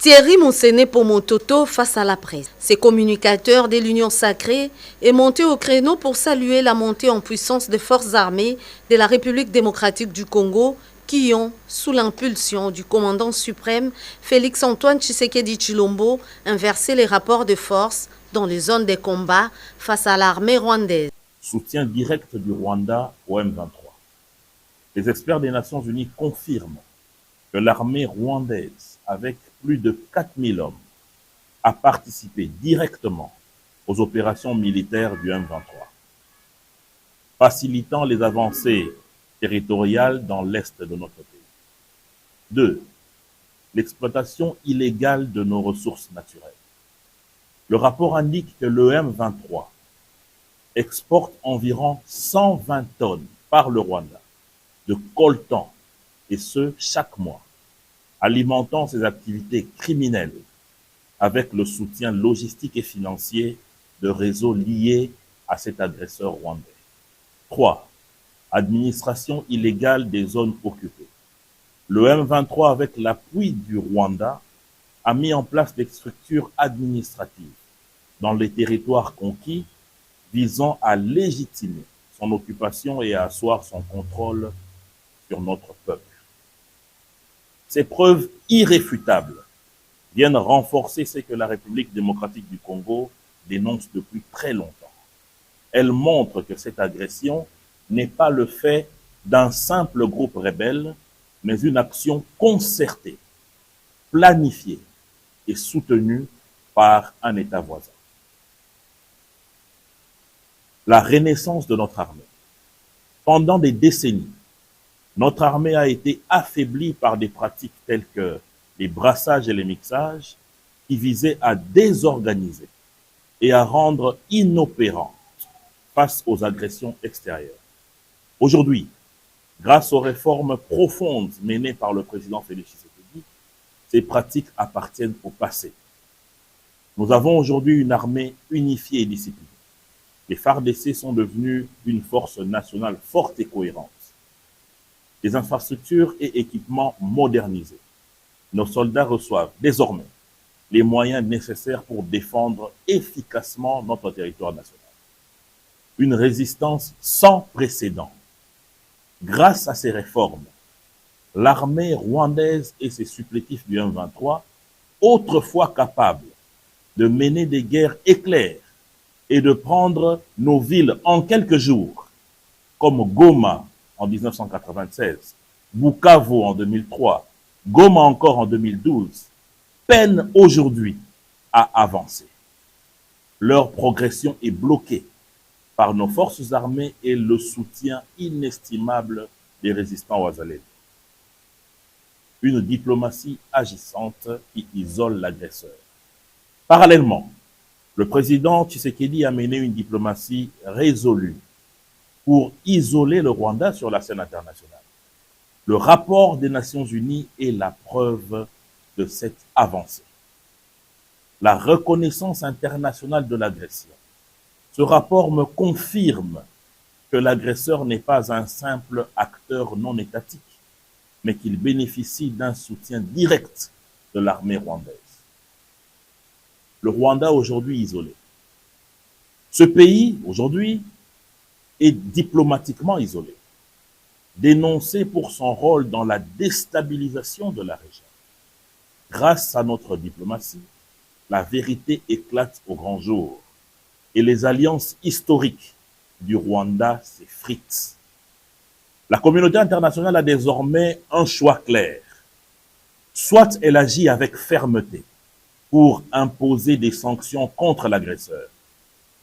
Thierry Moussene Pomototo face à la presse. Ces communicateurs de l'Union sacrée est monté au créneau pour saluer la montée en puissance des forces armées de la République démocratique du Congo qui ont, sous l'impulsion du commandant suprême Félix-Antoine Tshisekedi Tshilombo, inversé les rapports de force dans les zones de combat face à l'armée rwandaise. Soutien direct du Rwanda au M23. Les experts des Nations Unies confirment que l'armée rwandaise, avec plus de 4000 hommes, a participé directement aux opérations militaires du M23, facilitant les avancées territoriales dans l'est de notre pays. 2. L'exploitation illégale de nos ressources naturelles. Le rapport indique que le M23 exporte environ 120 tonnes par le Rwanda de coltan, et ce, chaque mois, alimentant ses activités criminelles avec le soutien logistique et financier de réseaux liés à cet agresseur rwandais. 3. Administration illégale des zones occupées. Le M23, avec l'appui du Rwanda, a mis en place des structures administratives dans les territoires conquis visant à légitimer son occupation et à asseoir son contrôle sur notre peuple. Ces preuves irréfutables viennent renforcer ce que la République démocratique du Congo dénonce depuis très longtemps. Elles montrent que cette agression n'est pas le fait d'un simple groupe rebelle, mais une action concertée, planifiée et soutenue par un État voisin. La renaissance de notre armée. Pendant des décennies, notre armée a été affaiblie par des pratiques telles que les brassages et les mixages qui visaient à désorganiser et à rendre inopérante face aux agressions extérieures. Aujourd'hui, grâce aux réformes profondes menées par le président Félix Tshisekedi, ces pratiques appartiennent au passé. Nous avons aujourd'hui une armée unifiée et disciplinée. Les FARDC sont devenus une force nationale forte et cohérente. Des infrastructures et équipements modernisés. Nos soldats reçoivent désormais les moyens nécessaires pour défendre efficacement notre territoire national. Une résistance sans précédent. Grâce à ces réformes, l'armée rwandaise et ses supplétifs du M23, autrefois capables de mener des guerres éclairs et de prendre nos villes en quelques jours, comme Goma en 1996, Bukavu en 2003, Goma encore en 2012, peinent aujourd'hui à avancer. Leur progression est bloquée par nos forces armées et le soutien inestimable des résistants Wazalènes. Une diplomatie agissante qui isole l'agresseur. Parallèlement, le président Tshisekedi a mené une diplomatie résolue pour isoler le Rwanda sur la scène internationale. Le rapport des Nations Unies est la preuve de cette avancée. La reconnaissance internationale de l'agression. Ce rapport me confirme que l'agresseur n'est pas un simple acteur non étatique, mais qu'il bénéficie d'un soutien direct de l'armée rwandaise. Le Rwanda aujourd'hui isolé. Ce pays aujourd'hui est diplomatiquement isolé, dénoncé pour son rôle dans la déstabilisation de la région. Grâce à notre diplomatie, la vérité éclate au grand jour et les alliances historiques du Rwanda s'effritent. La communauté internationale a désormais un choix clair. Soit elle agit avec fermeté pour imposer des sanctions contre l'agresseur,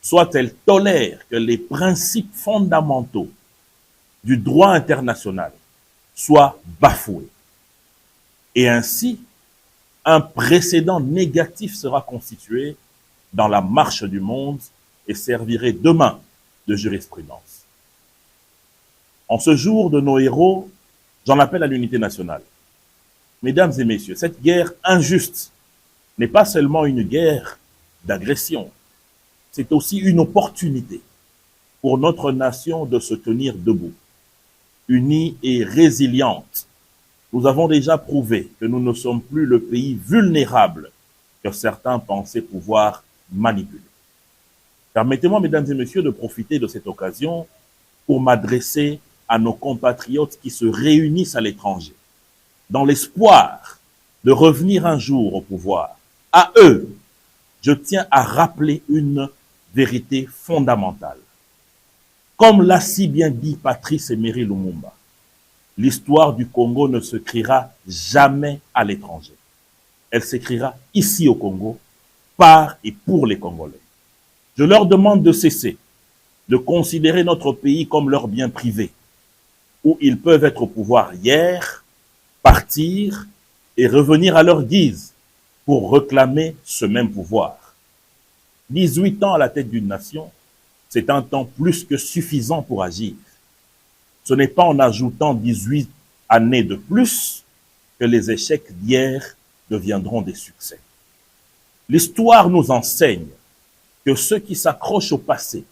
soit elle tolère que les principes fondamentaux du droit international soient bafoués. Et ainsi, un précédent négatif sera constitué dans la marche du monde et servirait demain de jurisprudence. En ce jour de nos héros, j'en appelle à l'unité nationale. Mesdames et messieurs, cette guerre injuste n'est pas seulement une guerre d'agression, c'est aussi une opportunité pour notre nation de se tenir debout, unie et résiliente Nous avons déjà prouvé que nous ne sommes plus le pays vulnérable que certains pensaient pouvoir manipuler. Permettez-moi, mesdames et messieurs, de profiter de cette occasion pour m'adresser à nos compatriotes qui se réunissent à l'étranger, dans l'espoir de revenir un jour au pouvoir. À eux, je tiens à rappeler une vérité fondamentale. Comme l'a si bien dit Patrice Emery Lumumba, l'histoire du Congo ne s'écrira jamais à l'étranger. Elle s'écrira ici au Congo, par et pour les Congolais. Je leur demande de cesser de considérer notre pays comme leur bien privé, où ils peuvent être au pouvoir hier, partir et revenir à leur guise pour réclamer ce même pouvoir. 18 ans à la tête d'une nation, c'est un temps plus que suffisant pour agir. Ce n'est pas en ajoutant 18 années de plus que les échecs d'hier deviendront des succès. L'histoire nous enseigne que ceux qui s'accrochent au passé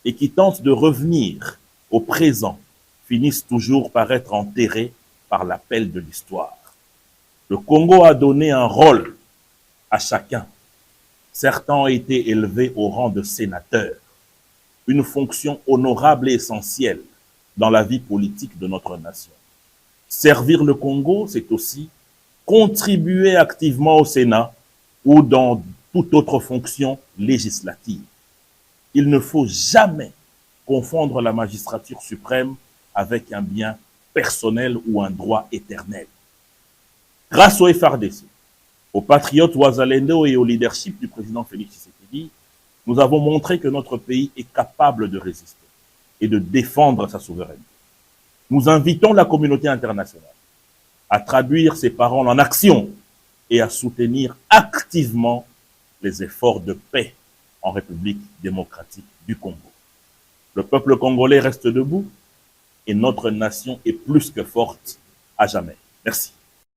et qui tentent de revenir au présent finissent toujours par être enterrés par l'appel de l'histoire. Le Congo a donné un rôle à chacun. Certains ont été élevés au rang de sénateurs, une fonction honorable et essentielle dans la vie politique de notre nation. Servir le Congo, c'est aussi contribuer activement au Sénat ou dans toute autre fonction législative. Il ne faut jamais confondre la magistrature suprême avec un bien personnel ou un droit éternel. Grâce au FRDC, aux patriotes Ouazalendo et au leadership du président Félix Tshisekedi, nous avons montré que notre pays est capable de résister et de défendre sa souveraineté. Nous invitons la communauté internationale à traduire ces paroles en action et à soutenir activement les efforts de paix en République démocratique du Congo. Le peuple congolais reste debout et notre nation est plus que forte à jamais. Merci.